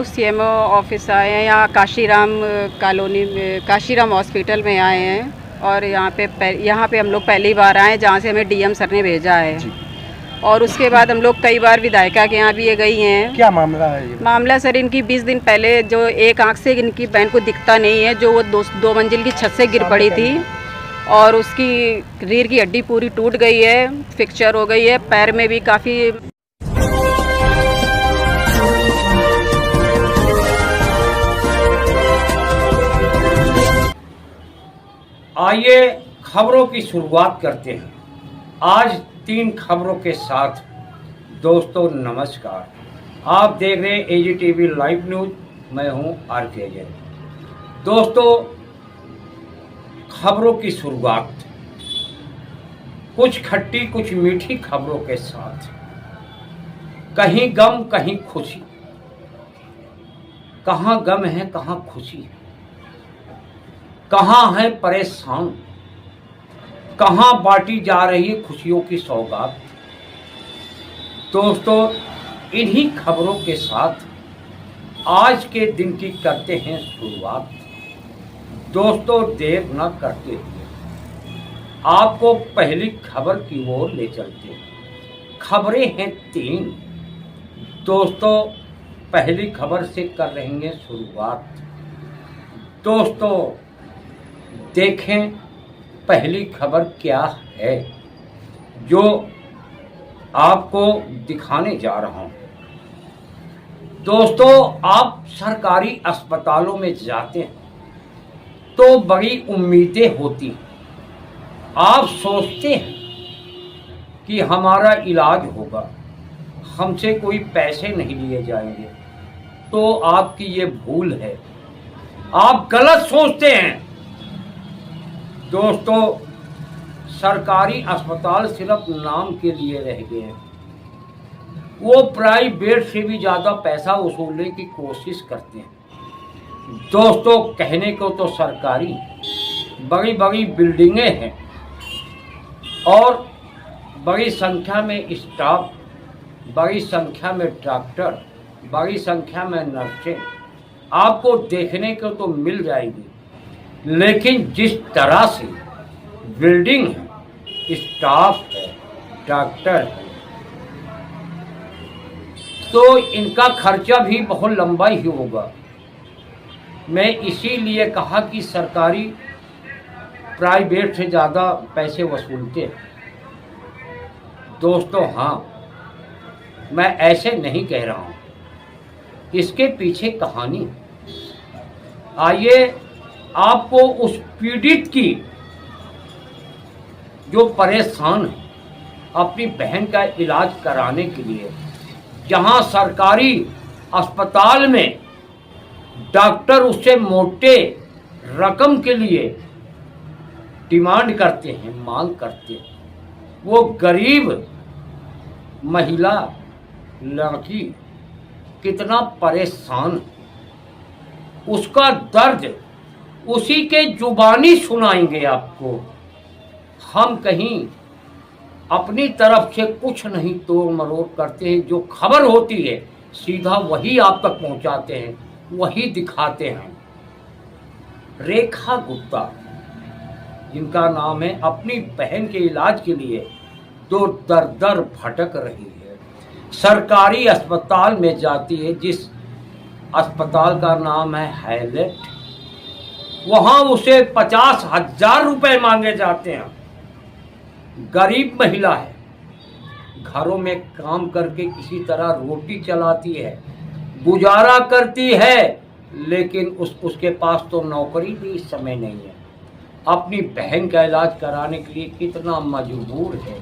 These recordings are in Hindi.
लोग सीएमओ ऑफिस आए हैं, यहाँ काशीराम कॉलोनी में, काशीराम हॉस्पिटल में आए हैं। और यहाँ पे हम लोग पहली बार आए हैं, जहाँ से हमें डीएम सर ने भेजा है। और उसके बाद हम लोग कई बार विधायिका के यहाँ भी ये गई हैं। क्या मामला है ये? मामला सर, इनकी 20 दिन पहले जो एक आंख से इनकी बहन को दिखता नहीं है, जो वो दो मंजिल की छत से गिर पड़ी थी और उसकी रीढ़ की हड्डी पूरी टूट गई है, फ्रैक्चर हो गई है, पैर में भी काफ़ी। आइए खबरों की शुरुआत करते हैं। आज 3 खबरों के साथ। दोस्तों नमस्कार, आप देख रहे हैं एजीटीवी लाइव न्यूज। मैं हूं आरके जैन। दोस्तों, खबरों की शुरुआत कुछ खट्टी कुछ मीठी खबरों के साथ। कहीं गम कहीं खुशी, कहाँ गम है कहाँ खुशी है, कहाँ है परेशान, कहाँ बांटी जा रही है खुशियों की सौगात। दोस्तों, इन्हीं खबरों के साथ आज के दिन की करते हैं शुरुआत। दोस्तों, देर न करते हुए आपको पहली खबर की ओर ले चलते हैं। खबरें हैं 3। दोस्तों, पहली खबर से कर रहे हैं शुरुआत। दोस्तों, देखें पहली खबर क्या है जो आपको दिखाने जा रहा हूं। दोस्तों, आप सरकारी अस्पतालों में जाते हैं तो बड़ी उम्मीदें होती हैं। आप सोचते हैं कि हमारा इलाज होगा, हमसे कोई पैसे नहीं लिए जाएंगे। तो आपकी ये भूल है, आप गलत सोचते हैं। दोस्तों, सरकारी अस्पताल सिर्फ नाम के लिए रह गए हैं। वो प्राइवेट से भी ज़्यादा पैसा वसूलने की कोशिश करते हैं। दोस्तों, कहने को तो सरकारी बड़ी बड़ी बिल्डिंगें हैं और बड़ी संख्या में स्टाफ, बड़ी संख्या में डॉक्टर, बड़ी संख्या में नर्सें आपको देखने को तो मिल जाएगी, लेकिन जिस तरह से बिल्डिंग है, स्टाफ है, डॉक्टर है, तो इनका खर्चा भी बहुत लंबा ही होगा। मैं इसीलिए कहा कि सरकारी प्राइवेट से ज़्यादा पैसे वसूलते हैं। दोस्तों, हाँ, मैं ऐसे नहीं कह रहा हूँ, इसके पीछे कहानी है। आइए आपको उस पीड़ित की जो परेशान है अपनी बहन का इलाज कराने के लिए, जहां सरकारी अस्पताल में डॉक्टर उससे मोटे रकम के लिए डिमांड करते हैं, मांग करते हैं, वो गरीब महिला लड़की कितना परेशान है, उसका दर्द उसी के जुबानी सुनाएंगे आपको। हम कहीं अपनी तरफ से कुछ नहीं तोड़ मरोड़ करते हैं। जो खबर होती है सीधा वही आप तक पहुंचाते हैं, वही दिखाते हैं। रेखा गुप्ता, जिनका नाम है, अपनी बहन के इलाज के लिए तो दर दर भटक रही है। सरकारी अस्पताल में जाती है, जिस अस्पताल का नाम है हाईलाइट, वहां उसे 50,000 रुपए मांगे जाते हैं। गरीब महिला है, घरों में काम करके किसी तरह रोटी चलाती है, गुजारा करती है, लेकिन उसके पास तो नौकरी भी इस समय नहीं है। अपनी बहन का इलाज कराने के लिए कितना मजबूर है।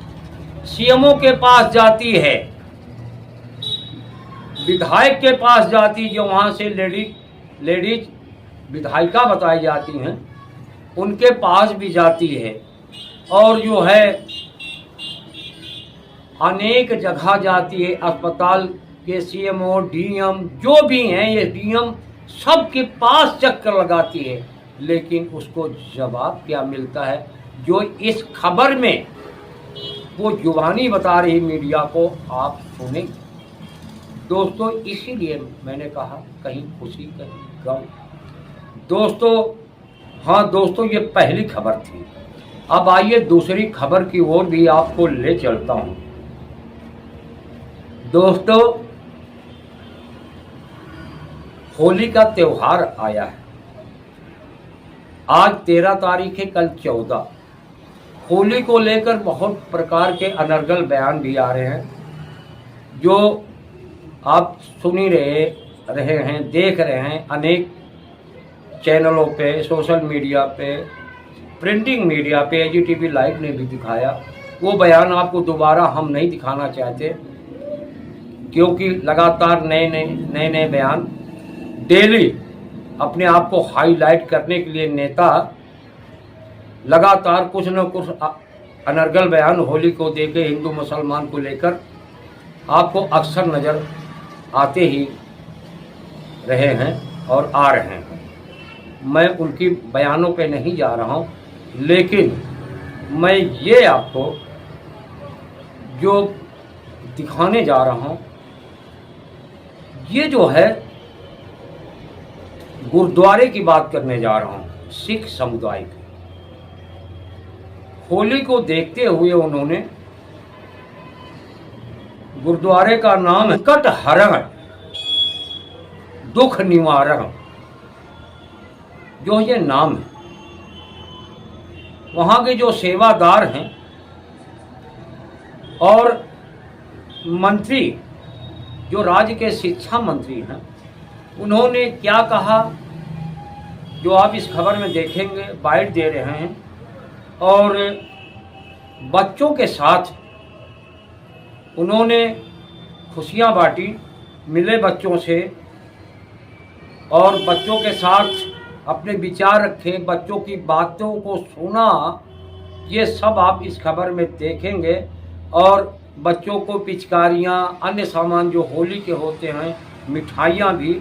सीएमओ के पास जाती है, विधायक के पास जाती, जो वहाँ से लेडीज विधायिका बताई जाती हैं, उनके पास भी जाती है। और जो है अनेक जगह जाती है। अस्पताल के सीएमओ, डीएम जो भी हैं, ये डीएम सबके पास चक्कर लगाती है, लेकिन उसको जवाब क्या मिलता है जो इस खबर में वो जुबानी बता रही मीडिया को आप सुनेंगे। दोस्तों इसीलिए मैंने कहा कहीं खुशी कहीं गम। दोस्तों हाँ दोस्तों, ये पहली खबर थी। अब आइए दूसरी खबर की ओर भी आपको ले चलता हूँ। दोस्तों होली का त्योहार आया है। आज 13 तारीख है, कल 14। होली को लेकर बहुत प्रकार के अनर्गल बयान भी आ रहे हैं, जो आप सुन ही रहे हैं, देख रहे हैं। अनेक चैनलों पे, सोशल मीडिया पे, प्रिंटिंग मीडिया पे, AGTV लाइव ने भी दिखाया। वो बयान आपको दोबारा हम नहीं दिखाना चाहते, क्योंकि लगातार नए बयान डेली अपने आप को हाईलाइट करने के लिए नेता लगातार कुछ न कुछ अनर्गल बयान होली को देके हिंदू मुसलमान को लेकर आपको अक्सर नज़र आते ही रहे हैं और आ रहे हैं। मैं उनकी बयानों पे नहीं जा रहा हूं, लेकिन मैं ये आपको जो दिखाने जा रहा हूं, ये जो है गुरुद्वारे की बात करने जा रहा हूं। सिख समुदाय की होली को देखते हुए उन्होंने गुरुद्वारे का नाम संकट हरण दुख निवारण, जो ये नाम है, वहाँ के जो सेवादार हैं और मंत्री, जो राज्य के शिक्षा मंत्री हैं, उन्होंने क्या कहा, जो आप इस खबर में देखेंगे। बाइट दे रहे हैं और बच्चों के साथ उन्होंने खुशियां बांटी, मिले बच्चों से और बच्चों के साथ अपने विचार रखे, बच्चों की बातों को सुना। ये सब आप इस खबर में देखेंगे। और बच्चों को पिचकारियाँ, अन्य सामान जो होली के होते हैं, मिठाइयाँ भी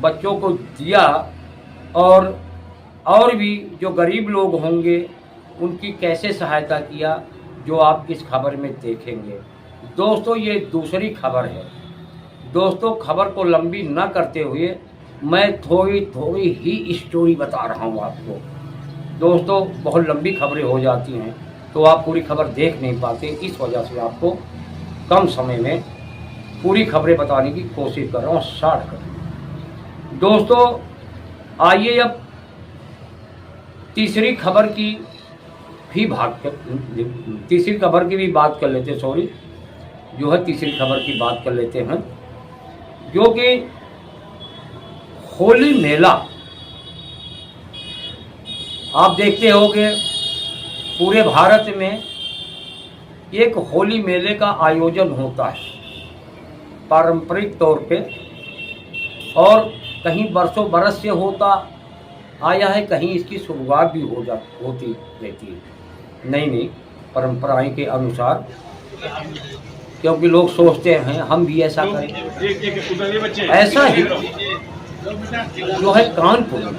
बच्चों को दिया। और भी जो गरीब लोग होंगे उनकी कैसे सहायता किया, जो आप इस खबर में देखेंगे। दोस्तों ये दूसरी खबर है। दोस्तों खबर को लंबी न करते हुए मैं थोड़ी ही स्टोरी बता रहा हूँ आपको। दोस्तों बहुत लंबी खबरें हो जाती हैं तो आप पूरी खबर देख नहीं पाते, इस वजह से आपको कम समय में पूरी खबरें बताने की कोशिश कर रहा हूँ, शॉर्ट कर। दोस्तों आइए अब तीसरी खबर की भी बात कर लेते हैं। सॉरी, जो है तीसरी खबर की बात कर लेते हैं, जो कि होली मेला। आप देखते होंगे पूरे भारत में एक होली मेले का आयोजन होता है पारंपरिक तौर पे, और कहीं बरसों बरस से होता आया है, कहीं इसकी शुरुआत भी होती रहती है नई परंपराएं के अनुसार, क्योंकि लोग सोचते हैं हम भी ऐसा करें। ऐसा ही जो है कानपुर में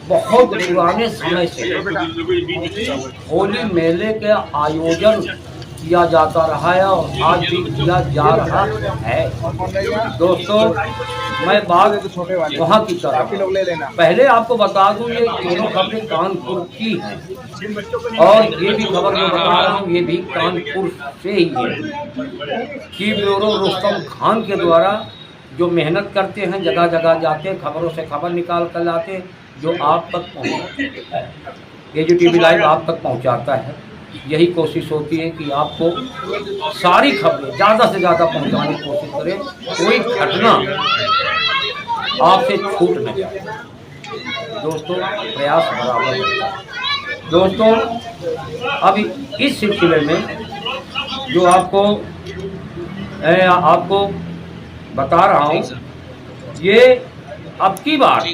बहुत पुराने समय से होली मेले के आयोजन किया जाता रहा है और आज भी किया जा रहा है। दोस्तों मैं बात वहाँ की तरफ, पहले आपको बता दूं ये दोनों खबरें कानपुर की हैं और ये भी खबर जो बता रहा हूँ ये भी कानपुर से ही है। चीफ ब्यूरो रुस्तम खान के द्वारा जो मेहनत करते हैं, जगह जगह जाते हैं, खबरों से खबर निकाल कर लाते हैं, जो आप तक पहुँचते हैं। AGTV लाइव आप तक पहुँचाता है। यही कोशिश होती है कि आपको सारी खबरें ज़्यादा से ज़्यादा पहुँचाने की कोशिश करें, कोई घटना आपसे छूट न जाए। दोस्तों प्रयास बराबर होता है। दोस्तों अभी इस सिलसिले में जो आपको बता रहा हूँ, ये अब की बार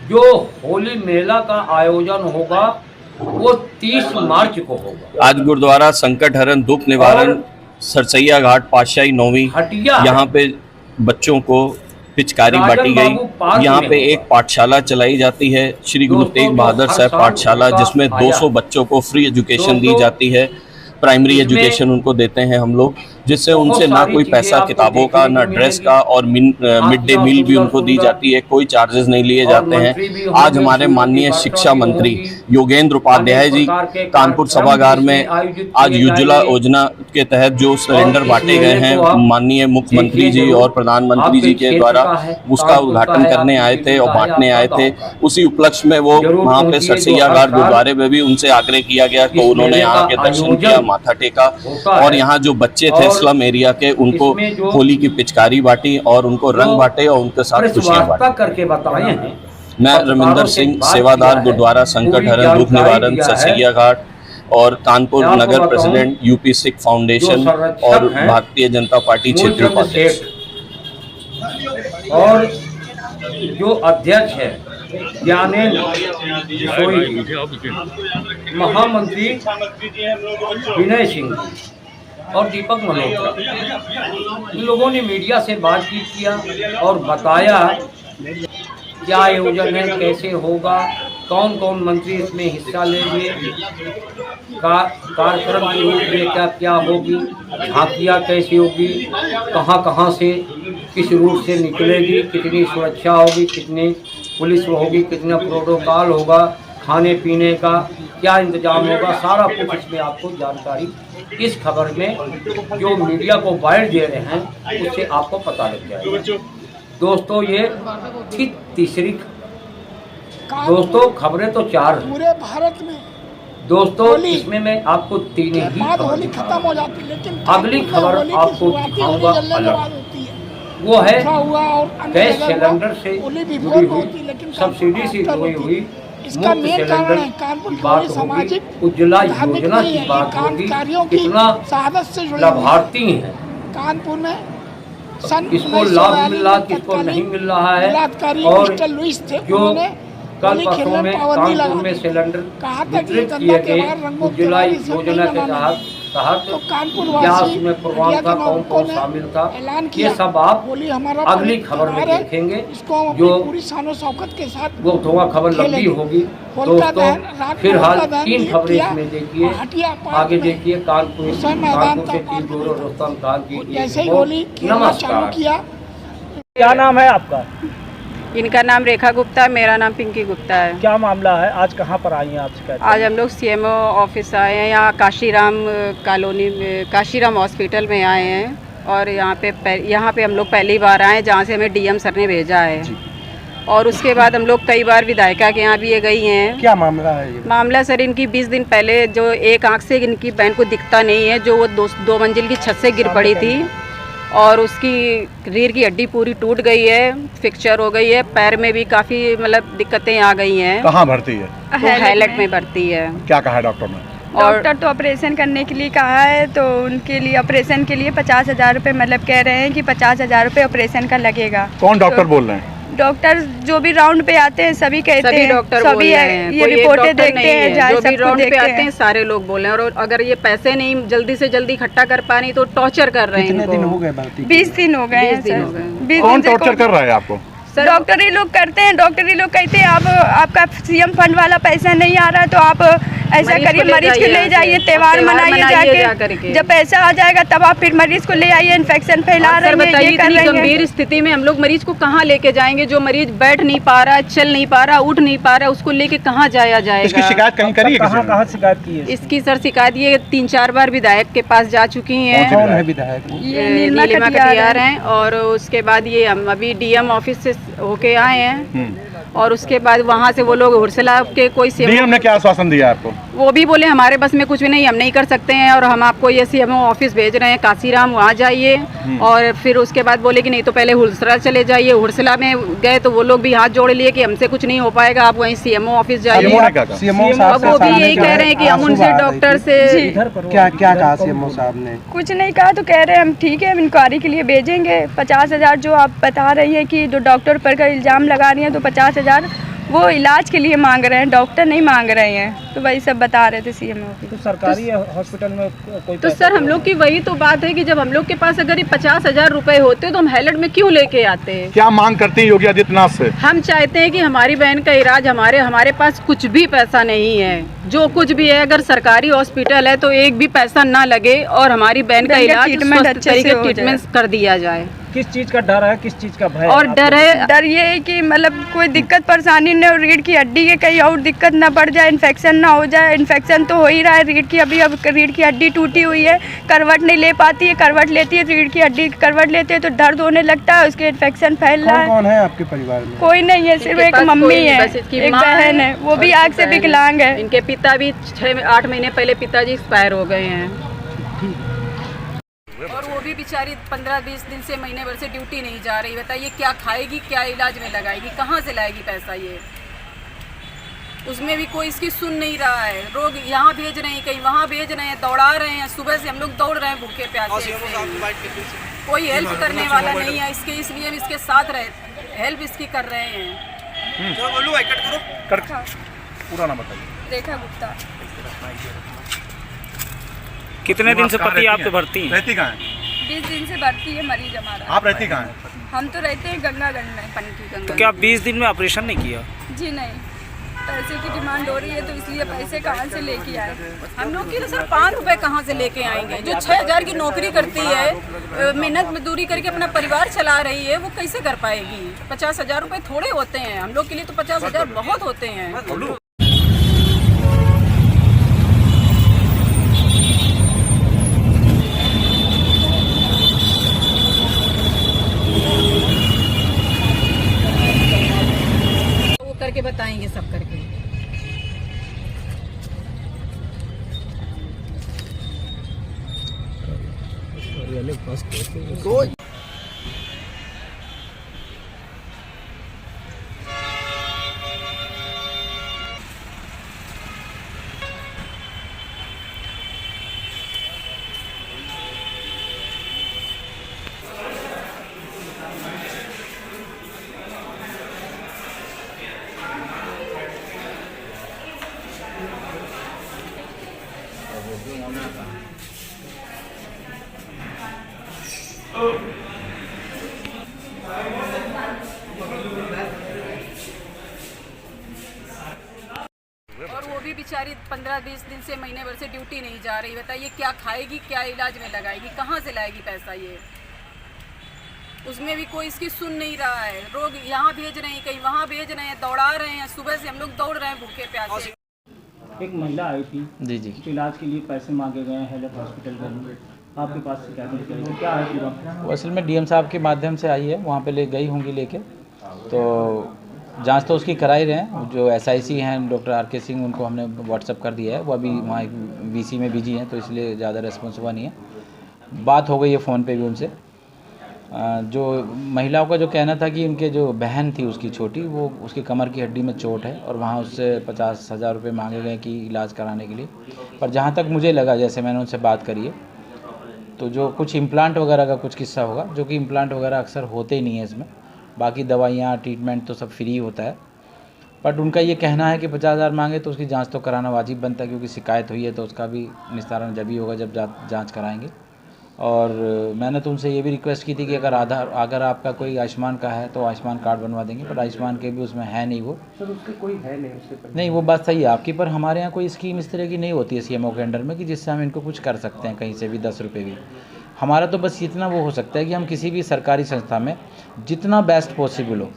जो होली मेला का आयोजन होगा वो 30 मार्च को होगा। आज गुरुद्वारा संकट हरण दुख निवारण सरसैया घाट पातशाही 9वीं यहाँ पे बच्चों को पिचकारी बांटी गई। यहाँ पे एक पाठशाला चलाई जाती है, श्री गुरु तेग बहादुर साहब पाठशाला, जिसमें 200 बच्चों को फ्री एजुकेशन दी जाती है। प्राइमरी एजुकेशन उनको देते हैं हम लोग, जिससे उनसे ना कोई पैसा किताबों का, ना ड्रेस का, और मिड डे मील भी उनको दी जाती है, कोई चार्जेस नहीं लिए जाते हैं। आज हमारे माननीय शिक्षा मंत्री योगेंद्र उपाध्याय जी कानपुर सभागार में आज उज्ज्वला योजना के तहत जो सिलेंडर बांटे गए हैं, माननीय मुख्यमंत्री जी और प्रधानमंत्री जी के द्वारा उसका उद्घाटन करने आए थे और बांटने आए थे। उसी उपलक्ष्य में वो वहाँ पे सरसैया घाट गुरुद्वारे में भी उनसे आग्रह किया गया, तो उन्होंने यहाँ के दर्शन किया, माथा टेका, और यहाँ जो बच्चे थे स्लम एरिया के, उनको होली की पिचकारी बांटी और उनको रंग बांटे और उनके साथ खुशियां बांटी करके बताए हैं। मैं रविंदर सिंह, सेवादार गुरुद्वारा संकट हरण दुख निवारण सरसैया घाट और कानपुर नगर प्रेसिडेंट यूपी सिख फाउंडेशन और भारतीय जनता पार्टी क्षेत्रीय उपाध्यक्ष। और जो अध्यक्ष है ज्ञानेंद्र सोई, महामंत्री विनय सिंह और दीपक मल्होत्रा, इन लोगों ने मीडिया से बातचीत किया और बताया क्या आयोजन है, कैसे होगा, कौन कौन मंत्री इसमें हिस्सा लेंगे, कार्यक्रम की रूपरेखा क्या होगी, झांकियाँ कैसी होगी, कहाँ कहाँ से किस रूट से निकलेगी, कितनी सुरक्षा होगी, कितनी पुलिस होगी, कितना प्रोटोकॉल होगा, खाने पीने का क्या इंतजाम होगा, सारा कुछ इसमें आपको जानकारी इस खबर में जो मीडिया को बाइट दे रहे हैं उससे आपको पता लग जाएगा। दोस्तों ये थी तीसरी, दोस्तों खबरें तो 4 हैं पूरे भारत में दोस्तों, इसमें मैं आपको 3 ही होली खत्म हो जाती है, लेकिन अगली खबर आपको दिखाऊंगा अलग, वो है गैस सिलेंडर से जुड़ी हुई, सब्सिडी से जुड़ी हुई इसका मुफ्त मेन कारण सिलेंडर है कानपुर की बात होगी, उज्ज्वला योजना की बात होगी, कितना लाभार्थी हैं कानपुर में सन किसको लाभ मिल रहा, किसको नहीं मिल रहा है, और जो कल परसों में कानपुर में सिलेंडर वितरित किए गए उज्ज्वला योजना के तहत क्या उसमें प्रोग्राम था, कौन कौन शामिल था, ये सब आप अगली खबर में देखेंगे, जो वो थोड़ा खबर लंबी होगी। दोस्तों फिलहाल 3 खबरें इसमें देखिए, आगे देखिए कानपुर से टीम ब्यूरो रोस्तम खान की। नमस्कार। क्या नाम है आपका? इनका नाम रेखा गुप्ता, मेरा नाम पिंकी गुप्ता है। क्या मामला है, आज कहाँ पर आई हैं आप शिकायत? आज हम लोग सीएमओ ऑफिस आए हैं, यहाँ काशीराम कॉलोनी में, काशीराम हॉस्पिटल में आए हैं, और यहाँ पे हम लोग पहली बार आए हैं जहाँ से हमें डीएम सर ने भेजा है, और उसके बाद हम लोग कई बार विधायिका के यहाँ भी ये गई हैं। क्या मामला है ये? मामला सर इनकी 20 दिन पहले जो एक आँख से इनकी बहन को दिखता नहीं है, जो वो 2 मंजिल की छत से गिर पड़ी थी और उसकी रीढ़ की हड्डी पूरी टूट गई है, फ्रैक्चर हो गई है, पैर में भी काफ़ी मतलब दिक्कतें आ गई हैं। कहाँ भर्ती है? हैलट में भर्ती है। क्या कहा है डॉक्टर ने? डॉक्टर तो ऑपरेशन करने के लिए कहा है, तो उनके लिए ऑपरेशन के लिए 50,000 रुपये, मतलब कह रहे हैं कि 50,000 रुपये ऑपरेशन का लगेगा। कौन डॉक्टर बोल रहे हैं? डॉक्टर जो भी राउंड पे आते हैं सभी कहते हैं, डॉक्टर सभी ये रिपोर्टें देखते हैं, जो भी राउंड पे आते हैं सारे लोग बोल रहे हैं, और अगर ये पैसे नहीं जल्दी से जल्दी इकट्ठा कर पा नहीं तो टॉर्चर कर रहे हैं। कितने दिन हो गए भर्ती? 20 दिन हो गए हैं सर। 20 कौन टॉर्चर कर रहा है आपको? डॉक्टर ही लोग करते हैं, डॉक्टर ही लोग कहते हैं आप आपका सीएम फंड वाला पैसा नहीं आ रहा, तो आप ऐसा करिए मरीज को ले जाइए, त्योहार मनाइए जाके, जब पैसा आ जाएगा तब आप फिर मरीज को ले आइए, इन्फेक्शन फैला रहे हैं, ये कर रहे हैं। गंभीर स्थिति में हम लोग मरीज को कहाँ लेके जाएंगे? जो मरीज बैठ नहीं पा रहा, चल नहीं पा रहा, उठ नहीं पा रहा, उसको लेके कहाँ जाया जाएगा? इसकी शिकायत कहीं करी है? कहाँ शिकायत की है? इसकी सर शिकायत ये 3-4 बार विधायक के पास जा चुकी हैं। कौन है विधायक? ये नीलिमा कटियार हैं, और उसके बाद ये हम अभी डीएम ऑफिस से होके आए हैं, और उसके बाद वहाँ से वो लोग हुरसला के कोई डीएम ने क्या आश्वासन दिया आपको? वो भी बोले हमारे बस में कुछ भी नहीं, हम नहीं कर सकते हैं, और हम आपको ये सीएमओ ऑफिस भेज रहे हैं काशीराम, वहाँ जाइए। और फिर उसके बाद बोले कि नहीं तो पहले हुरसला चले जाइए। हुरसला में गए तो वो लोग भी हाथ जोड़ लिए कि हमसे कुछ नहीं हो पाएगा, आप वहीं सीएमओ ऑफिस जाइए। अब वो भी यही कह रहे हैं कि हम उनसे डॉक्टर से क्या कहा सीएमओ साहब ने? कुछ नहीं कहा, तो कह रहे हैं हम ठीक है, हम इंक्वायरी के लिए भेजेंगे। 50,000 जो आप बता रही हैं कि जो डॉक्टर पर का इल्ज़ाम लगा रही हैं, तो 50,000 वो इलाज के लिए मांग रहे हैं, डॉक्टर नहीं मांग रहे हैं। तो वही सब बता रहे थे सीएम ऑफिस। तो सरकारी हॉस्पिटल में कोई तो सर हम लोग की वही तो बात है कि जब हम लोग के पास अगर ये 50,000 रुपए होते तो हम हेलट में क्यों लेके आते हैं। क्या मांग करती हैं योगी आदित्यनाथ से? हम चाहते हैं कि हमारी बहन का इलाज, हमारे पास कुछ भी पैसा नहीं है, जो कुछ भी है अगर सरकारी हॉस्पिटल है तो एक भी पैसा ना लगे और हमारी बहन का इलाज ट्रीटमेंट अच्छे से हो ट्रीटमेंट कर दिया जाए। किस चीज का डर है, किस चीज का भय और डर ये है कि मतलब कोई दिक्कत परेशानी न हो, रीढ़ की हड्डी के कहीं और दिक्कत ना बढ़ जाए, इन्फेक्शन ना हो जाए। इन्फेक्शन तो हो ही रहा है रीढ़ की, अब रीढ़ की हड्डी टूटी हुई है, करवट नहीं ले पाती है, करवट लेती है रीढ़ की हड्डी करवट लेती है तो दर्द होने लगता है, उसके इन्फेक्शन फैल रहा है। कौन है आपके परिवार में? कोई नहीं है, सिर्फ एक मम्मी है, एक बहन है, वो भी आग से विकलांग है। इनके पिता भी 6-8 महीने पहले पिताजी एक्सपायर हो गए हैं और वो भी बेचारी 15-20 दिन से, महीने भर से ड्यूटी नहीं जा रही। बताइए क्या खाएगी, क्या इलाज में लगाएगी, कहाँ से लाएगी पैसा ये। उसमें भी कोई इसकी सुन नहीं रहा है। लोग यहाँ भेज रहे हैं, कहीं वहाँ भेज रहे हैं, दौड़ा रहे हैं। सुबह से हम लोग दौड़ रहे हैं भूखे प्यासे, कोई हेल्प करने वाला नहीं है इसके, इसलिए हम इसके साथ हेल्प इसकी कर रहे हैं। पूरा नाम बताइए। रेखा गुप्ता। कितने दिन से पति आपके भर्ती हैं? रहती कहाँ है? 20 दिन से भर्ती है मरीज हमारा। आप रहती कहाँ है? हम तो रहते हैं गंगागढ़ में, पनकी तो गंगा। क्या 20 दिन में ऑपरेशन नहीं किया? जी नहीं, पैसे की डिमांड हो रही है तो इसलिए पैसे कहाँ से लेके आए। हम लोग की तो सर 5 रुपए कहाँ से लेके आएंगे। जो 6,000 की नौकरी करती है, मेहनत मजदूरी करके अपना परिवार चला रही है, वो कैसे कर पाएगी। 50,000 रुपए थोड़े होते हैं, हम लोग के लिए तो 50,000 बहुत होते हैं। करके बताएंगे सब करके। और वो भी बेचारी 15-20 दिन से, महीने भर से ड्यूटी नहीं जा रही। बताइए क्या खाएगी, क्या इलाज में लगाएगी, कहाँ से लाएगी पैसा ये। उसमें भी कोई इसकी सुन नहीं रहा है। लोग यहाँ भेज रहे हैं, कहीं वहाँ भेज रहे हैं, दौड़ा रहे हैं। सुबह से हम लोग दौड़ रहे हैं भूखे प्यासे। एक महिला आई थी जी जी, इलाज के लिए पैसे मांगे गए हैं हेल्थ हॉस्पिटल में, आपके पास शिकायत करी तो क्या है पूरा? वो असल में डीएम साहब के माध्यम से आई है, वहाँ पे ले गई होंगी लेके, तो जांच तो उसकी करा ही रहे हैं। जो एसआईसी हैं डॉक्टर आर.के. सिंह, उनको हमने व्हाट्सअप कर दिया है, वो अभी वहाँ वीसी में बिजी हैं तो इसलिए ज़्यादा रेस्पॉन्स हुआ नहीं है। बात हो गई है फ़ोन पे भी उनसे। जो महिलाओं का जो कहना था कि उनके जो बहन थी उसकी छोटी, वो उसकी कमर की हड्डी में चोट है और वहाँ उससे 50,000 रुपये मांगे गए कि इलाज कराने के लिए। पर जहाँ तक मुझे लगा, जैसे मैंने उनसे बात करी है, तो जो कुछ इम्प्लांट वगैरह का कुछ किस्सा होगा, जो कि इम्प्लांट वगैरह अक्सर होते ही नहीं है इसमें, बाकी दवाइयाँ ट्रीटमेंट तो सब फ्री होता है। बट उनका ये कहना है कि 50,000 मांगे तो उसकी जांच तो कराना वाजिब बनता है, क्योंकि शिकायत हुई है तो उसका भी निस्तारण जब ही होगा जब जांच कराएंगे। और मैंने तो उनसे ये भी रिक्वेस्ट की थी कि अगर आपका कोई आयुष्मान का है तो आयुष्मान कार्ड बनवा देंगे, पर आयुष्मान के भी उसमें है नहीं। वो सर उसके कोई है नहीं उससे नहीं, वो बात सही है आपकी, पर हमारे यहाँ कोई स्कीम इस तरह की नहीं होती है सीएमओ के अंडर में कि जिससे हम इनको कुछ कर सकते हैं कहीं से भी 10 रुपये भी। हमारा तो बस इतना वो हो सकता है कि हम किसी भी सरकारी संस्था में जितना बेस्ट पॉसिबल हो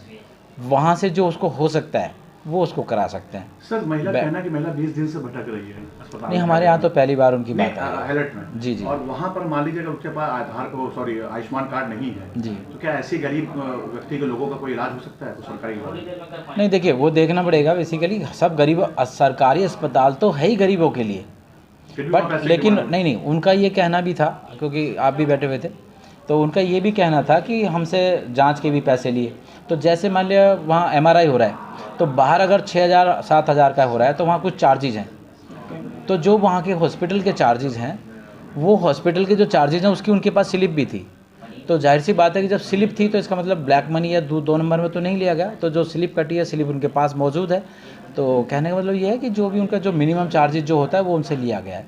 वहाँ से जो उसको हो सकता है वो उसको करा सकते हैं। सर महिला कहना कि महिला 20 दिन से भटक रही है अस्पताल नहीं, हमारे यहाँ तो पहली बार उनकी बात है हेलट में। जी जी। और वहाँ पर मान लीजिए अगर उसके पास आयुष्मान कार्ड नहीं है जी, तो क्या ऐसी गरीब व्यक्ति के लोगों का कोई इलाज हो सकता है तो सरकारी इलाज? नहीं देखिए, वो देखना पड़ेगा। बेसिकली सब गरीब, सरकारी अस्पताल तो है ही गरीबों के लिए, बट लेकिन नहीं, उनका ये कहना भी था, क्योंकि आप भी बैठे हुए थे, तो उनका ये भी कहना था कि हमसे जांच के भी पैसे लिए। तो जैसे मान लिया वहाँ एमआरआई हो रहा है तो बाहर अगर 6,000-7,000 का हो रहा है तो वहाँ कुछ चार्जेज हैं, तो जो वहाँ के हॉस्पिटल के चार्जेज हैं, वो हॉस्पिटल के जो चार्जेज हैं उसकी उनके पास स्लिप भी थी। तो जाहिर सी बात है कि जब स्लिप थी तो इसका मतलब ब्लैक मनी या 2 नंबर में तो नहीं लिया गया। तो जो स्लिप कटी है, स्लिप उनके पास मौजूद है। तो कहने का मतलब ये है कि जो भी उनका जो मिनिमम चार्जेज जो होता है वो उनसे लिया गया है।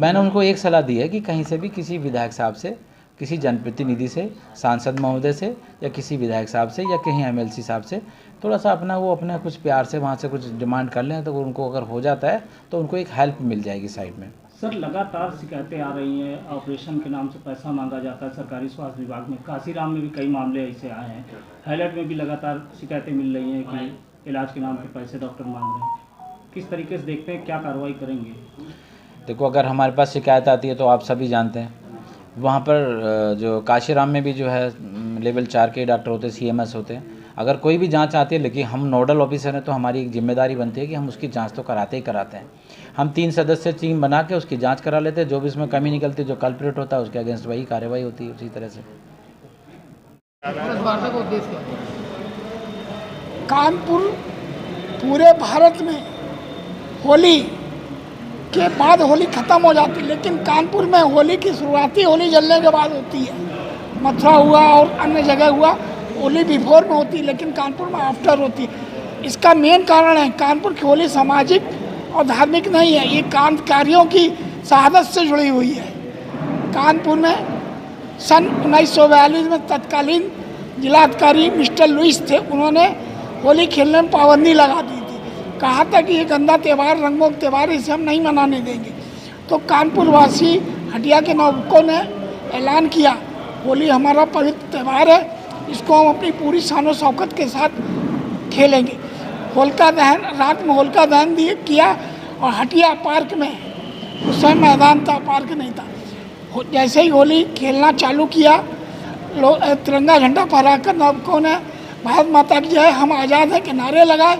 मैंने उनको एक सलाह दी है कि कहीं से भी किसी विधायक साहब से, किसी जनप्रतिनिधि से, सांसद महोदय से या किसी विधायक साहब से या कहीं एमएलसी साहब से थोड़ा सा अपना कुछ प्यार से वहाँ से कुछ डिमांड कर लें, तो उनको अगर हो जाता है तो उनको एक हेल्प मिल जाएगी साइड में। सर, लगातार शिकायतें आ रही हैं, ऑपरेशन के नाम से पैसा मांगा जाता है सरकारी स्वास्थ्य विभाग में। काशीराम में भी कई मामले ऐसे आए हैं, हाईलाइट में भी लगातार शिकायतें मिल रही हैं कि इलाज के नाम पे पैसे डॉक्टर मांग रहे हैं। किस तरीके से देखते हैं, क्या कार्रवाई करेंगे? देखो, अगर हमारे पास शिकायत आती है तो आप सभी जानते हैं, वहाँ पर जो काशीराम में भी जो है लेवल 4 के डॉक्टर होते हैं, CMS होते हैं। अगर कोई भी जांच आती है, लेकिन हम नोडल ऑफिसर हैं तो हमारी एक जिम्मेदारी बनती है कि हम उसकी जांच तो कराते ही कराते हैं। हम 3 सदस्य टीम बना के उसकी जांच करा लेते हैं। जो भी इसमें कमी निकलती है, जो कल्प्रिट होता है, उसके अगेंस्ट वही कार्रवाई होती है उसी तरह से। कानपुर पूरे भारत में होली के बाद होली ख़त्म हो जाती है, लेकिन कानपुर में होली की शुरुआती होली जलने के बाद होती है। मथुरा हुआ और अन्य जगह हुआ होली बिफोर में होती है, लेकिन कानपुर में आफ्टर होती है। इसका मेन कारण है कानपुर की होली सामाजिक और धार्मिक नहीं है, ये क्रांतिकारियों की शहादत से जुड़ी हुई है। कानपुर में सन 1942 में तत्कालीन जिलाधिकारी मिस्टर लुइस थे, उन्होंने होली खेलने में पाबंदी लगा दी थी। कहा था कि ये गंदा त्यौहार, रंगों का त्यौहार, इसे हम नहीं मनाने देंगे। तो कानपुर वासी हटिया के नौबकों ने ऐलान किया, होली हमारा पवित्र त्यौहार है, इसको हम अपनी पूरी शान शौकत के साथ खेलेंगे। होलिका दहन, रात में होलिका दहन किया और हटिया पार्क में, उस समय मैदान था, पार्क नहीं था। जैसे ही होली खेलना चालू किया, लोग तिरंगा झंडा फहराकर नौबकों ने भारत माता की जय, हम आज़ाद हैं के नारे लगाए।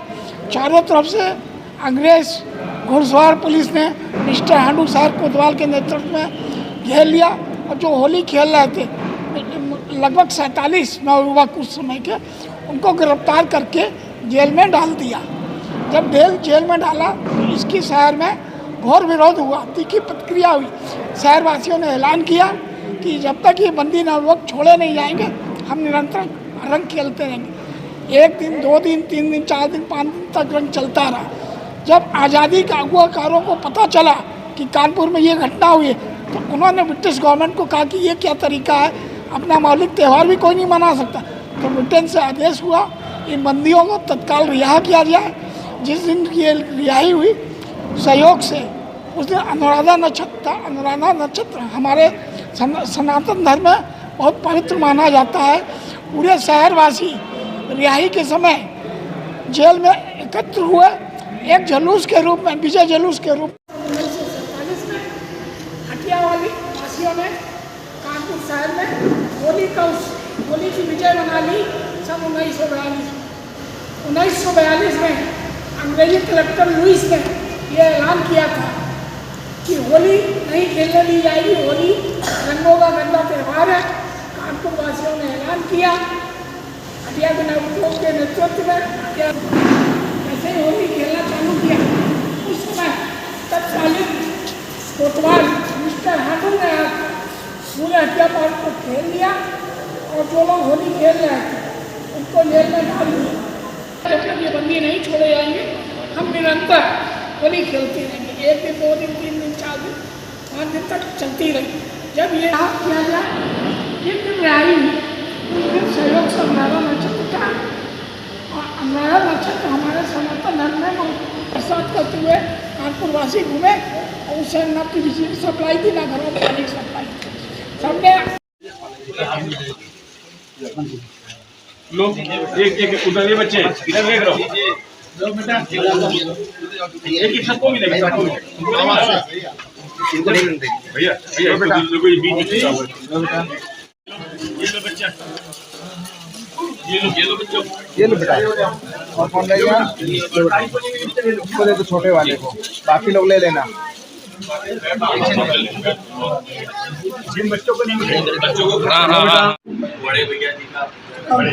चारों तरफ से अंग्रेज घुड़सवार पुलिस ने मिस्टर हांडू साहब कोतवाल के नेतृत्व में घेर लिया और जो होली खेल रहे थे लगभग 47 नवयुवक उस समय के, उनको गिरफ्तार करके जेल में डाल दिया। जब जेल में डाला तो इसकी शहर में घोर विरोध हुआ, तीखी प्रतिक्रिया हुई। शहरवासियों ने ऐलान किया कि जब तक ये बंदी नवयुवक छोड़े नहीं जाएंगे, हम निरंतर रंग खेलते रहेंगे। 1 दिन, 2 दिन, 3 दिन, 4 दिन, 5 दिन तक रंग चलता रहा। जब आज़ादी के अगुवाकारों को पता चला कि कानपुर में ये घटना हुई है, तो उन्होंने ब्रिटिश गवर्नमेंट को कहा कि ये क्या तरीका है, अपना मौलिक त्यौहार भी कोई नहीं मना सकता। तो ब्रिटेन से आदेश हुआ इन बंदियों को तत्काल रिहा किया जाए। जिस दिन ये रिहाई हुई सहयोग से, उस दिन अनुराधा नक्षत्र था। अनुराधा नक्षत्र हमारे सनातन धर्म में बहुत पवित्र माना जाता है। पूरे शहरवासी रिहाई के समय जेल में एकत्र हुए, एक जुलूस के रूप में, विजय जुलूस के रूप में। 1947 में हटिया वाली वासियों ने कानपुर शहर में होली की विजय मना ली। सन 1942 में अंग्रेजी कलेक्टर लुइस ने यह ऐलान किया था कि होली नहीं खेलने दी जाएगी, होली रंगों का गंदा त्यौहार है। कानपुर वासियों ने ऐलान किया, हटिया के नवयुवकों के नेतृत्व में ऐसे ही होली खेलना चालू किया। उस समय तत्कालीन कोतवाल मिस्टर हांडू ने पूरे हटिया पार्क को खेल लिया और जो लोग होली खेल रहे थे उनको जेल में डाल दिया। जब तक ये बंदी नहीं छोड़े जाएंगे, हम निरंतर होली खेलते रहेंगे। 1 दिन, 2 दिन, 3 दिन, 4 दिन, 5 दिन तक चलती रही। जब ये किया गया, जिस दिन रिहाई हुई, उस दिन सहयोग से अनुराधा नक्षत्र था। और अनुराधा नक्षत्र हमारे सनातन धर्म में प्रसाद करते हुए कानपुर वासी घूमे और उसे न की बिजली सप्लाई थी, न घरों में पानी की सप्लाई थी। सबने लोग एक उधर ये बच्चे इधर देख रहो, एक सबको मिलेगा, सबको भैया भैया बेटा कोई बीच में ये लो बच्चा, ये लो बच्चों, ये लो बेटा। और कौन रहेगा? उसको दे दो, छोटे वाले को, बाकी लोग ले लेना। जिन बच्चों को नहीं मिलेगा, बच्चों को हाँ बड़े भैया जी का बड़े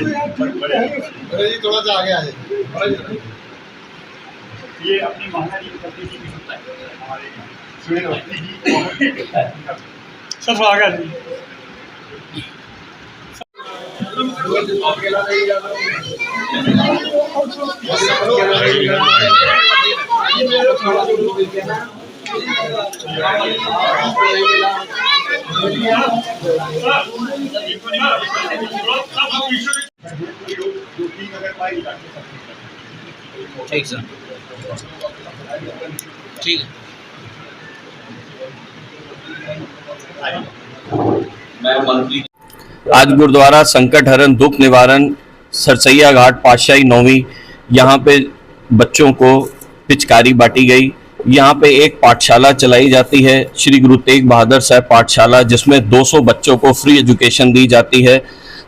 जी थोड़ा सा आगे आ जाए। ये अपनी महारानी की पत्नी की भी होता है हमारे सुनील जी सब आगे। ठीक सर, ठीक है। आज गुरुद्वारा संकट हरण दुख निवारण सरसैया घाट पातशाही 9वीं यहाँ पे बच्चों को पिचकारी बांटी गई। यहाँ पे एक पाठशाला चलाई जाती है, श्री गुरु तेग बहादुर साहब पाठशाला, जिसमें 200 बच्चों को फ्री एजुकेशन दी जाती है।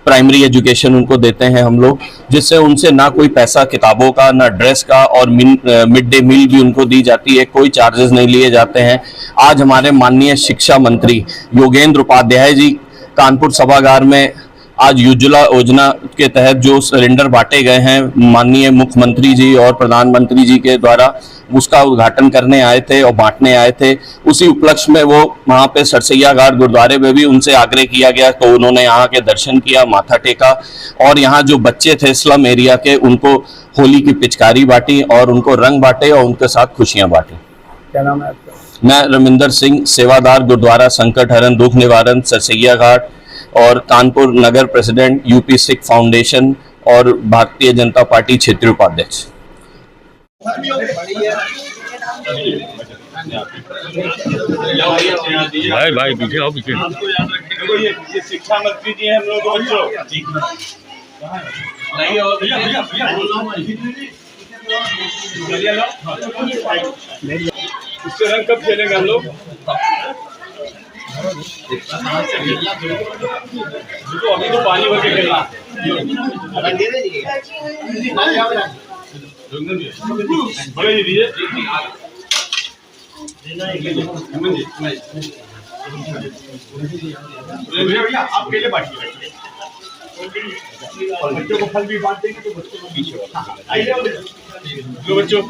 प्राइमरी एजुकेशन उनको देते हैं हम लोग, जिससे उनसे ना कोई पैसा किताबों का, ना ड्रेस का, और मिड डे मील भी उनको दी जाती है, कोई चार्जेस नहीं लिए जाते हैं। आज हमारे माननीय शिक्षा मंत्री योगेंद्र उपाध्याय जी कानपुर सभागार में आज उज्ज्वला योजना के तहत जो सिलेंडर बांटे गए हैं माननीय मुख्यमंत्री जी और प्रधानमंत्री जी के द्वारा, उसका उद्घाटन करने आए थे और बांटने आए थे। उसी उपलक्ष्य में वो वहाँ पे सरसैया घाट गुरुद्वारे में भी उनसे आग्रह किया गया, तो उन्होंने यहाँ के दर्शन किया, माथा टेका, और यहाँ जो बच्चे थे स्लम एरिया के, उनको होली की पिचकारी बांटी और उनको रंग बांटे और उनके साथ खुशियाँ बांटी। क्या नाम है आपका? मैं रविंदर सिंह, सेवादार गुरुद्वारा संकट हरण दुख निवारण सरसैया घाट और कानपुर नगर प्रेसिडेंट, यूपी सिख फाउंडेशन और भारतीय जनता पार्टी क्षेत्रीय उपाध्यक्ष। भाई पीछे आओ, पीछे। हमको याद रखिए, देखो ये शिक्षा मंत्री जी हैं हम लोग बच्चों। नहीं और भैया इससे रंग कब खेलेंगे हम लोग? तो अभी तो पानी भर के खेलना। बड़े जी दीजिए। भैया आप पहले बांटिए और बच्चों को फल भी बांट देंगे तो बच्चों को पीछे आइए बच्चों।